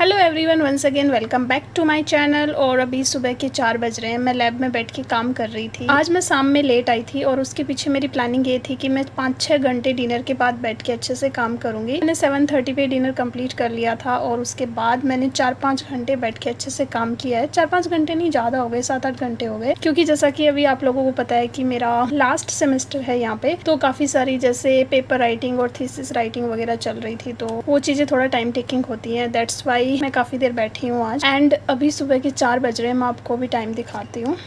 Hello everyone, once again welcome back to my channel. और अभी सुबह के 4 बज रहे हैं। मैं लैब में बैठ के काम कर रही थी। आज मैं शाम में लेट आई थी और उसके पीछे मेरी प्लानिंग ये थी कि मैं 5-6 घंटे डिनर के बाद बैठ के अच्छे से काम करूंगी। मैंने 7:30 पे डिनर कंप्लीट कर लिया था और उसके बाद मैंने 4-5 घंटे बैठ के अच्छे से काम किया है। 4-5 घंटे नहीं, ज़्यादा हो गए, 7-8 घंटे हो गए, क्योंकि जैसा कि अभी आप लोगों को पता है कि मेरा लास्ट सेमेस्टर है यहाँ पे, तो काफ़ी सारी जैसे पेपर राइटिंग और थीसिस राइटिंग वगैरह चल रही थी, तो वो चीज़ें थोड़ा टाइम टेकिंग होती हैं। दैट्स वाई मैं काफ़ी देर बैठी हूँ आज। एंड अभी सुबह के 4 बज रहे हैं। मैं आपको भी टाइम दिखाती हूँ।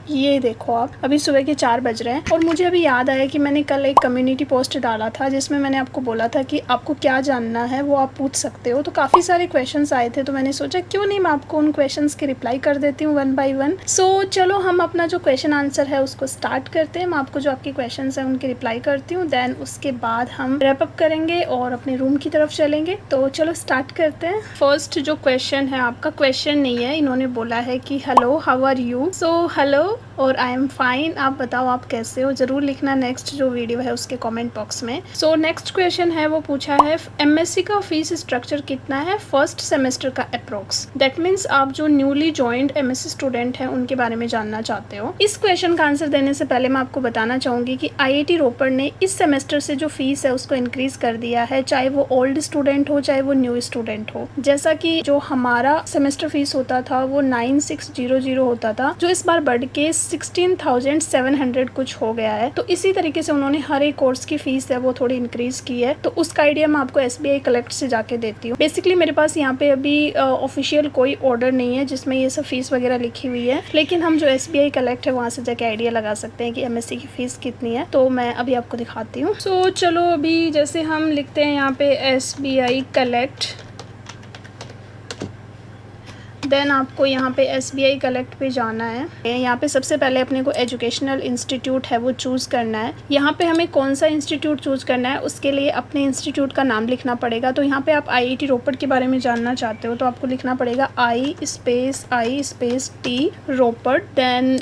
ये देखो आप, अभी सुबह के 4 बज रहे हैं और मुझे अभी याद आया कि मैंने कल एक कम्युनिटी पोस्ट डाला था जिसमें मैंने आपको बोला था कि आपको क्या जानना है वो आप पूछ सकते हो। तो काफ़ी सारे क्वेश्चंस आए थे, तो मैंने सोचा क्यों नहीं मैं आपको उन क्वेश्चंस के रिप्लाई कर देती हूँ वन बाय वन। सो चलो हम अपना जो क्वेश्चन आंसर है उसको स्टार्ट करते हैं। मैं आपको जो आपके क्वेश्चन है उनके रिप्लाई करती हूँ, देन उसके बाद हम रैप अप करेंगे और अपने रूम की तरफ चलेंगे। तो चलो स्टार्ट करते हैं। फर्स्ट जो क्वेश्चन है, आपका क्वेश्चन नहीं है, इन्होंने बोला है कि hello how are you. So hello और आई एम फाइन, आप बताओ आप कैसे हो। जरूर लिखना नेक्स्ट जो वीडियो है उसके कमेंट बॉक्स में। सो नेक्स्ट क्वेश्चन है, वो पूछा है एमएससी का फीस स्ट्रक्चर कितना है फर्स्ट सेमेस्टर का अप्रोक्स। दैट मीन्स आप जो न्यूली ज्वाइंड एमएससी स्टूडेंट हैं उनके बारे में जानना चाहते हो। इस क्वेश्चन का आंसर देने से पहले मैं आपको बताना चाहूंगी कि आईआईटी रोपड़ ने इस सेमेस्टर से जो फीस है उसको इंक्रीज कर दिया है, चाहे वो ओल्ड स्टूडेंट हो चाहे वो न्यू स्टूडेंट हो। जैसा कि जो हमारा सेमेस्टर फीस होता था वो 9600 होता था, जो इस बार बढ़ के 16,700 कुछ हो गया है। तो इसी तरीके से उन्होंने हर एक कोर्स की फीस है वो थोड़ी इंक्रीज की है। तो उसका आइडिया मैं आपको एसबीआई कलेक्ट से जाके देती हूँ। बेसिकली मेरे पास यहाँ पे अभी ऑफिशियल कोई ऑर्डर नहीं है जिसमें ये सब फीस वगैरह लिखी हुई है, लेकिन हम जो एसबीआई कलेक्ट है वहाँ से जाके आइडिया लगा सकते हैं कि एमएससी की फीस कितनी है। तो मैं अभी आपको दिखाती हूँ। सो चलो अभी जैसे हम लिखते हैं यहाँ पे एसबीआई कलेक्ट, देन आपको यहाँ पे SBI कलेक्ट पे जाना है। यहाँ पे सबसे पहले अपने को एजुकेशनल इंस्टीट्यूट है वो चूज़ करना है। यहाँ पे हमें कौन सा इंस्टीट्यूट चूज़ करना है उसके लिए अपने इंस्टीट्यूट का नाम लिखना पड़ेगा। तो यहाँ पे आप IIT रोपड़ के बारे में जानना चाहते हो तो आपको लिखना पड़ेगा I_T रोपड़। देन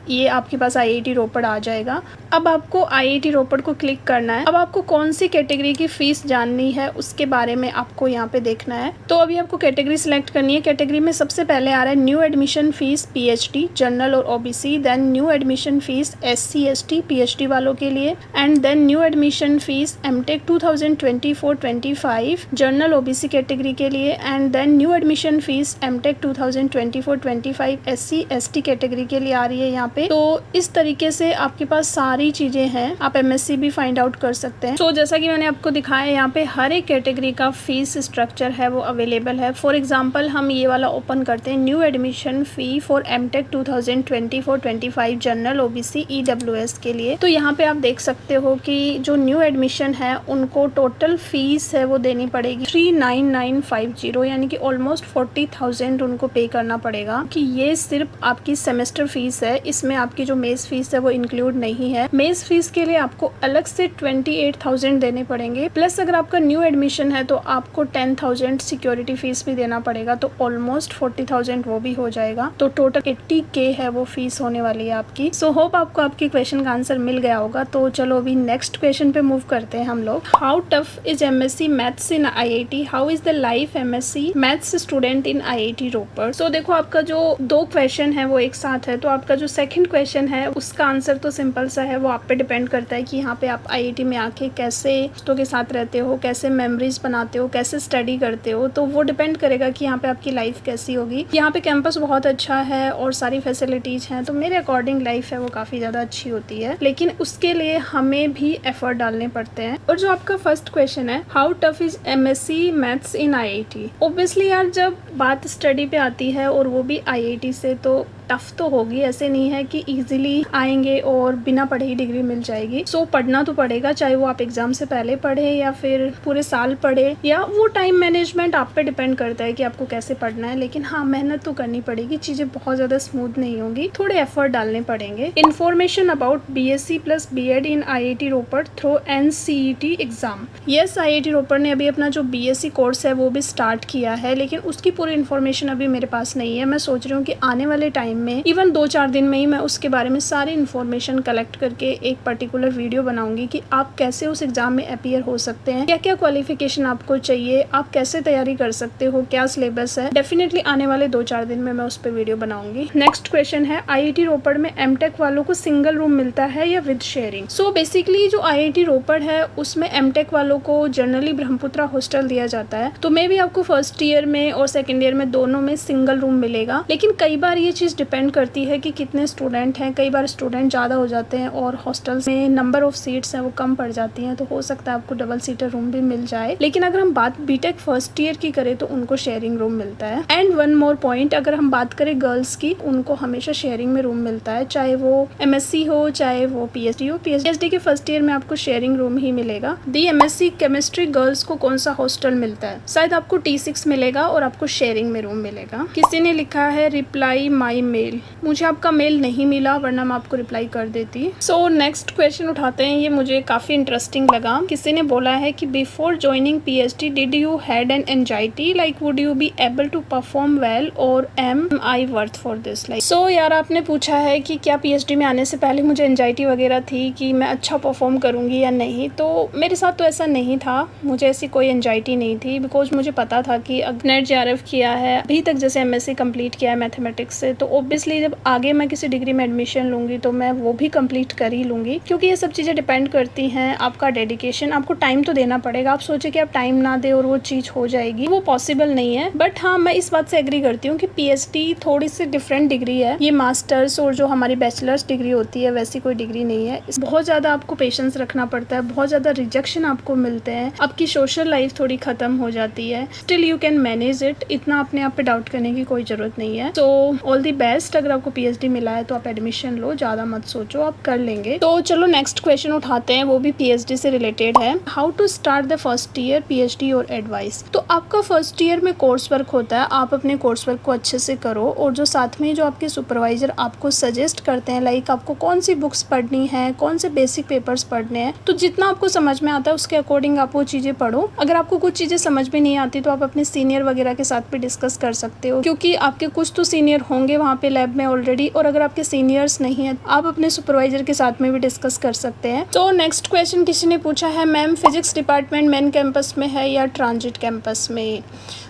ये आपके पास IIT रोपड़ आ जाएगा। अब आपको IIT रोपड़ को क्लिक करना है। अब आपको कौन सी कैटेगरी की फ़ीस जाननी है उसके बारे में आपको यहाँ पे देखना है। तो अभी आपको कैटेगरी सिलेक्ट करनी है। कैटेगरी में सबसे पहले आ रहा है new admission fees PhD general और OBC, then new admission fees SC ST PhD वालों के लिए, and then new admission fees MTech 2024-25 general OBC category के लिए, and then new admission fees MTech 2024-25 SC ST category के लिए आ रही है यहाँ पे। तो इस तरीके से आपके पास सारी चीजें हैं, आप एमएससी भी फाइंड आउट कर सकते हैं। तो जैसा कि मैंने आपको दिखाया यहाँ पे हर एक कैटेगरी का फीस स्ट्रक्चर है वो अवेलेबल है। फॉर एग्जांपल हम ये वाला ओपन करते हैं, new admission fee for MTech 2024-25 general OBC EWS के लिए। तो यहाँ पे आप देख सकते हो कि जो न्यू एडमिशन है उनको टोटल फीस है वो देनी पड़ेगी 39950, यानी कि ऑलमोस्ट 40,000 उनको पे करना पड़ेगा। कि ये सिर्फ आपकी सेमेस्टर फीस है, इसमें आपकी जो मेस फीस है वो इंक्लूड नहीं है। मेस फीस के लिए आपको अलग से 28,000 देने पड़ेंगे, प्लस अगर आपका न्यू एडमिशन है तो आपको 10,000 सिक्योरिटी फीस भी देना पड़ेगा, तो ऑलमोस्ट 40,000 वो भी हो जाएगा। तो टोटल 80K है वो फीस होने वाली है आपकी। सो होप आपको आपके क्वेश्चन का आंसर मिल गया होगा। तो चलो अभी नेक्स्ट क्वेश्चन पे मूव करते हैं हम लोग। How tough is MSc maths in IIT, how is the life MSc maths student in IIT रोपड़। सो देखो आपका जो 2 क्वेश्चन है वो एक साथ है, तो आपका जो सेकंड क्वेश्चन है उसका आंसर तो सिंपल सा है, वो आप पे डिपेंड करता है कि यहाँ पे आप IIT में आके कैसे दोस्तों के साथ रहते हो, कैसे मेमोरीज बनाते हो, कैसे स्टडी करते हो। तो वो डिपेंड करेगा कि यहाँ पे आपकी लाइफ कैसी होगी। यहाँ पे कैंपस बहुत अच्छा है और सारी फैसिलिटीज हैं, तो मेरे अकॉर्डिंग लाइफ है वो काफ़ी ज़्यादा अच्छी होती है, लेकिन उसके लिए हमें भी एफर्ट डालने पड़ते हैं। और जो आपका फर्स्ट क्वेश्चन है, how tough is MSc maths in IIT, obviously यार जब बात स्टडी पे आती है और वो भी IIT से, तो टफ तो होगी। ऐसे नहीं है कि इजीली आएंगे और बिना पढ़े ही डिग्री मिल जाएगी। सो पढ़ना तो पड़ेगा, चाहे वो आप एग्जाम से पहले पढ़े या फिर पूरे साल पढ़े, या वो टाइम मैनेजमेंट आप पे डिपेंड करता है कि आपको कैसे पढ़ना है। लेकिन हाँ, मेहनत तो करनी पड़ेगी, चीज़ें बहुत ज़्यादा स्मूथ नहीं होंगी, थोड़े एफर्ट डालने पड़ेंगे। Information about BSc plus BEd in IIT Ropar through NCET exam. Yes, IIT रोपड़ ने अभी अपना जो BSc कोर्स है वो भी स्टार्ट किया है, लेकिन उसकी पूरी इन्फॉर्मेशन अभी मेरे पास नहीं है। मैं सोच रही हूँ कि आने वाले टाइम में, इवन 2-4 दिन में ही मैं उसके बारे में सारी इन्फॉर्मेशन कलेक्ट करके एक पर्टिकुलर वीडियो बनाऊंगी कि आप कैसे उस एग्जाम में अपीयर हो सकते हैं, क्या क्या क्वालिफिकेशन आपको चाहिए, आप कैसे तैयारी कर सकते हो, क्या सिलेबस है। डेफिनेटली आने वाले 2-4 दिन में मैं उस पर वीडियो बनाऊंगी। नेक्स्ट क्वेश्चन है, IIT रोपड़ में एमटेक वालों को सिंगल रूम मिलता है या विद शेयरिंग? सो बेसिकली जो IIT रोपड़ है उसमें एमटेक वालों को जनरली ब्रह्मपुत्रा हॉस्टल दिया जाता है, तो मे भी आपको फर्स्ट ईयर में और सेकेंड ईयर में दोनों में सिंगल रूम मिलेगा। लेकिन कई बार ये चीज़ डिपेंड करती है कि कितने स्टूडेंट हैं, कई बार स्टूडेंट ज़्यादा हो जाते हैं और हॉस्टल्स में नंबर ऑफ सीट्स हैं वो कम पड़ जाती हैं, तो हो सकता है आपको डबल सीटर रूम भी मिल जाए। लेकिन अगर हम बात बीटेक फर्स्ट ईयर की करें तो उनको शेयरिंग रूम मिलता है। एंड वन मोर पॉइंट, अगर हम बात करें गर्ल्स की, उनको हमेशा शेयरिंग में रूम मिलता है, चाहे वो MSc हो चाहे वो PhD हो। PhD के फर्स्ट ईयर में आपको शेयरिंग रूम ही मिलेगा। दी MSc केमिस्ट्री गर्ल्स को कौन सा हॉस्टल मिलता है? शायद आपको T6 मिलेगा और आपको शेयरिंग में रूम मिलेगा। किसी ने लिखा है रिप्लाई माई मेल, मुझे आपका मेल नहीं मिला वरना मैं आपको रिप्लाई कर देती। सो नेक्स्ट क्वेश्चन उठाते हैं, ये मुझे काफी इंटरेस्टिंग लगा। किसी ने बोला है कि before joining PhD did you had an anxiety, like would you be able to perform well और am I worth for this? Like so यार, आपने पूछा है कि क्या PhD में आने से पहले मुझे एंजाइटी वगैरह थी कि मैं अच्छा परफॉर्म करूंगी या नहीं। तो मेरे साथ तो ऐसा नहीं था, मुझे ऐसी कोई एंजाइटी नहीं थी, बिकॉज मुझे पता था कि नेट JRF किया है, अभी तक जैसे MSc कंप्लीट किया है मैथमेटिक्स से, तो ऑब्वियसली जब आगे मैं किसी डिग्री में एडमिशन लूंगी तो मैं वो भी कंप्लीट कर ही लूंगी, क्योंकि ये सब चीज़ें डिपेंड करती हैं आपका डेडिकेशन। आपको टाइम तो देना पड़ेगा। आप सोचे कि आप टाइम ना दे और वो चीज़ हो जाएगी, वो पॉसिबल नहीं है। बट हाँ, मैं इस बात से एग्री करती हूँ कि PhD थोड़ी सी डिफरेंट डिग्री है। ये मास्टर्स और जो हमारी बैचलर्स डिग्री होती है वैसी कोई डिग्री नहीं है। बहुत ज़्यादा आपको पेशेंस रखना पड़ता है, बहुत ज़्यादा रिजेक्शन आपको मिलते हैं, आपकी सोशल लाइफ थोड़ी खत्म हो जाती है। Still you can manage it, इतना अपने आप पे डाउट करने की कोई ज़रूरत नहीं है। So all the best. अगर आपको PhD मिला है तो आप एडमिशन लो, ज़्यादा मत सोचो, आप कर लेंगे। तो चलो नेक्स्ट क्वेश्चन उठाते हैं, वो भी PhD से रिलेटेड है। How to start the first year PhD और एडवाइस? तो आपका फर्स्ट ईयर में कोर्स वर्क होता है, आप अपने कोर्स वर्क को अच्छे से करो, और जो साथ में जो आपके सुपरवाइजर आपको सजेस्ट करते हैं, लाइक आपको कौन सी बुक्स पढ़नी है, कौन से बेसिक पेपर्स पढ़ने हैं, तो जितना आपको समझ में आता है उसके अकॉर्डिंग आप वो चीज़ें पढ़ो। अगर आपको कुछ चीज़ें समझ में नहीं आती तो आप अपने सीनियर वगैरह के साथ भी डिस्कस कर सकते हो, क्योंकि आपके कुछ तो सीनियर होंगे वहाँ पे लैब में ऑलरेडी, और अगर आपके सीनियर्स नहीं है आप अपने सुपरवाइजर के साथ में भी डिस्कस कर सकते हैं। तो नेक्स्ट क्वेश्चन किसी ने पूछा है, ma'am physics department main campus में है या ट्रांजिट कैंपस में?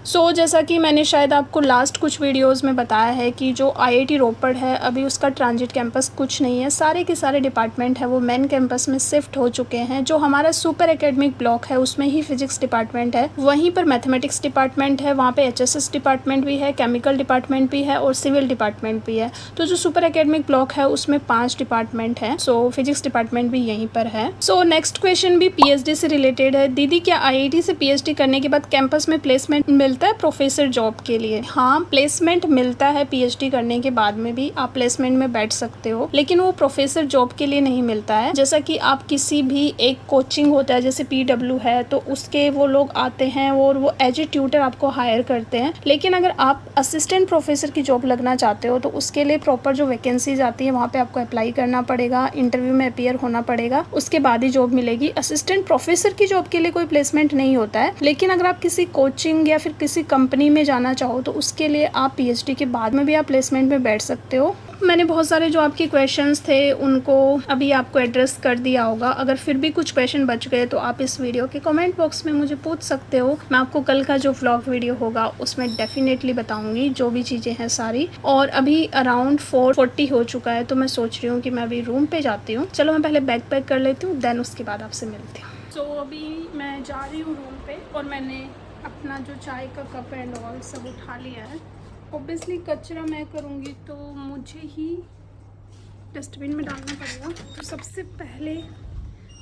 सो जैसा कि मैंने शायद आपको लास्ट कुछ वीडियोस में बताया है कि जो IIT रोपड़ है अभी उसका ट्रांजिट कैंपस कुछ नहीं है, सारे के सारे डिपार्टमेंट है वो मेन कैंपस में शिफ्ट हो चुके हैं। जो हमारा सुपर एकेडमिक ब्लॉक है उसमें ही फिजिक्स डिपार्टमेंट है, वहीं पर मैथमेटिक्स डिपार्टमेंट है, वहाँ पे HSS डिपार्टमेंट भी है, केमिकल डिपार्टमेंट भी है और सिविल डिपार्टमेंट भी है। तो जो सुपर एकेडमिक ब्लॉक है उसमें 5 डिपार्टमेंट है। सो फिजिक्स डिपार्टमेंट भी यहीं पर है। सो नेक्स्ट क्वेश्चन भी PhD से रिलेटेड है। दीदी, क्या IIT से PhD करने के बाद कैंपस में प्लेसमेंट मिलता है प्रोफेसर जॉब के लिए? हाँ, प्लेसमेंट मिलता है PhD करने के बाद में भी, आप प्लेसमेंट में बैठ सकते हो, लेकिन वो प्रोफेसर जॉब के लिए नहीं मिलता है। जैसा कि आप किसी भी एक कोचिंग होता है जैसे PW है, तो उसके वो लोग आते हैं और वो एज ए ट्यूटर आपको हायर करते हैं। लेकिन अगर आप असिस्टेंट प्रोफेसर की जॉब लगना चाहते हो तो उसके लिए प्रॉपर जो वैकेंसीज आती है वहाँ पे आपको अप्लाई करना पड़ेगा, इंटरव्यू में अपीयर होना पड़ेगा, उसके बाद ही जॉब मिलेगी। असिस्टेंट प्रोफेसर की जॉब के लिए कोई प्लेसमेंट नहीं होता है। लेकिन अगर आप किसी कोचिंग या फिर किसी कंपनी में जाना चाहो तो उसके लिए आप PhD के बाद में भी आप प्लेसमेंट में बैठ सकते हो। मैंने बहुत सारे जो आपके क्वेश्चंस थे उनको अभी आपको एड्रेस कर दिया होगा। अगर फिर भी कुछ क्वेश्चन बच गए तो आप इस वीडियो के कमेंट बॉक्स में मुझे पूछ सकते हो। मैं आपको कल का जो व्लॉग वीडियो होगा उसमें डेफिनेटली बताऊंगी जो भी चीज़ें हैं सारी। और अभी अराउंड 4:40 हो चुका है, तो मैं सोच रही हूँ कि मैं अभी रूम पे जाती हूँ। चलो मैं पहले बैग पैक कर लेती हूँ, देन उसके बाद आपसे मिलती हूँ। सो अभी मैं जा रही हूँ रूम पे और मैंने अपना जो चाय का कप एंड ऑल सब उठा लिया है। ऑब्वियसली कचरा मैं करूँगी तो मुझे ही डस्टबिन में डालना पड़ेगा, तो सबसे पहले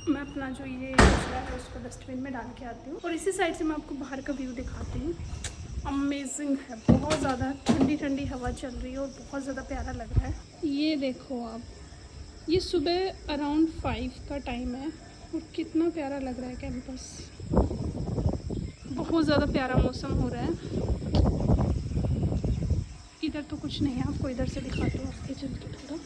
मैं अपना जो ये कचरा है उसको डस्टबिन में डाल के आती हूँ। और इसी साइड से मैं आपको बाहर का व्यू दिखाती हूँ। अमेजिंग है, बहुत ज़्यादा ठंडी ठंडी हवा चल रही है और बहुत ज़्यादा प्यारा लग रहा है। ये देखो आप, ये सुबह अराउंड 5 का टाइम है और कितना प्यारा लग रहा है कैंपस। बहुत ज़्यादा प्यारा मौसम हो रहा है। इधर तो कुछ नहीं है, आपको इधर से दिखाती हूँ आगे चल के थोड़ा।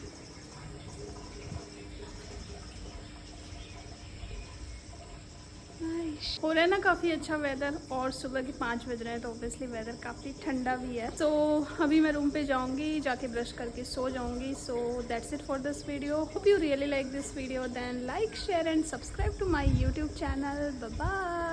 आइश हो रहा है ना काफ़ी अच्छा वेदर, और सुबह के 5 बज रहे हैं तो ऑब्वियसली वेदर काफ़ी ठंडा भी है। सो अभी मैं रूम पे जाऊंगी, जाके ब्रश करके सो जाऊंगी। So that's it for this video. Hope you really like this video, then like share and subscribe to my YouTube channel. Bye bye.